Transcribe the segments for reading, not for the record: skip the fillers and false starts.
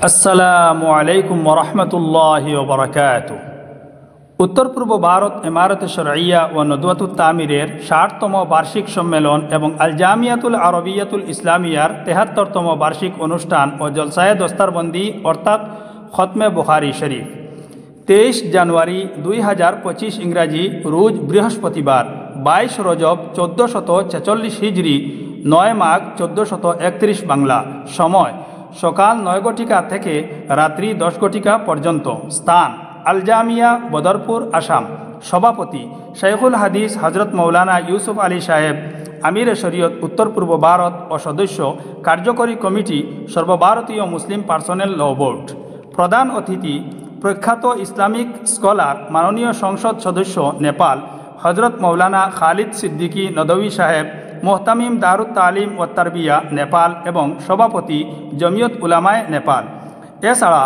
আসসালামু আলাইকুম ওরহমতুল্লাহি ওবরাকাতুহু। উত্তর পূর্ব ভারত ইমারতে শরঈয়া ও নদওয়াতুত তামিরের ৬০তম বার্ষিক সম্মেলন এবং আল জামিয়াতুল আরবিয়াতুল ইসলামিয়ার ৭৩তম বার্ষিক অনুষ্ঠান ও জলসায়ে দস্তারবন্দি অর্থাৎ খতমে বুখারী শরীফ ২৩ জানুয়ারি ২০২৫ ইংরাজি রোজ বৃহস্পতিবার ২২ রজব ১৪৪৬ হিজরি ৯ মাঘ ১৪৩১ বাংলা। সময় সকাল ৯ ঘটিকা থেকে রাত্রি ১০ ঘটিকা পর্যন্ত। স্থান আল জামিয়া বদরপুর আসাম। সভাপতি শাইখুল হাদিস হজরত মৌলানা ইউসুফ আলী সাহেব আমির শরীয়ত উত্তর পূর্ব ভারত ও সদস্য কার্যকরী কমিটি সর্বভারতীয় মুসলিম পার্সোনেল ল বোর্ড। প্রধান অতিথি প্রখ্যাত ইসলামিক স্কলার মাননীয় সংসদ সদস্য নেপাল হজরত মৌলানা খালিদ সিদ্দিকী নদভী সাহেব মোহতামিম দারুত তালিম ও তারবিয়া নেপাল এবং সভাপতি জমিয়ত উলামায়ে নেপাল। এছাড়া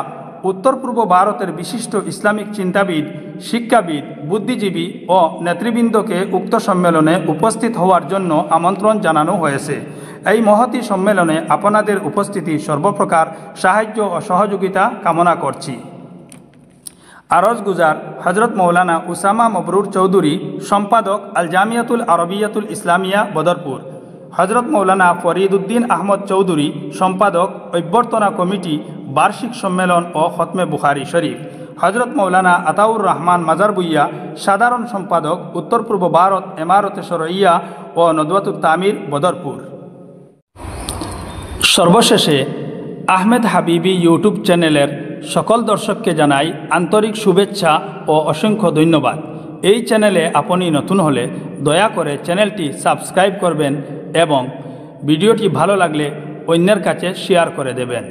উত্তর পূর্ব ভারতের বিশিষ্ট ইসলামিক চিন্তাবিদ, শিক্ষাবিদ, বুদ্ধিজীবী ও নেতৃবৃন্দকে উক্ত সম্মেলনে উপস্থিত হওয়ার জন্য আমন্ত্রণ জানানো হয়েছে। এই মহতী সম্মেলনে আপনাদের উপস্থিতি সর্বপ্রকার সাহায্য ও সহযোগিতা কামনা করছি। আরজ গুজার হজরত মৌলানা উসামা মবরুর চৌধুরী, সম্পাদক আল জামিয়াতুল আরবিয়াতুল ইসলামিয়া বদরপুর। হজরত মৌলানা ফরিদ উদ্দিন আহমদ চৌধুরী, সম্পাদক অভ্যর্থনা কমিটি বার্ষিক সম্মেলন ও খতমে বুখারী শরীফ। হজরত মৌলানা আতাউর রহমান মাজার বুইয়া, সাধারণ সম্পাদক উত্তর পূর্ব ভারত ইমারতে শরঈয়া ও নদওয়াতুত তামির বদরপুর। সর্বশেষে আহমেদ হাবিবি ইউটিউব চ্যানেলের সকল দর্শককে জানাই আন্তরিক শুভেচ্ছা ও অসংখ্য ধন্যবাদ। এই চ্যানেলে আপনি নতুন হলে দয়া করে চ্যানেলটি সাবস্ক্রাইব করবেন এবং ভিডিওটি ভালো লাগলে অন্যের কাছে শেয়ার করে দেবেন।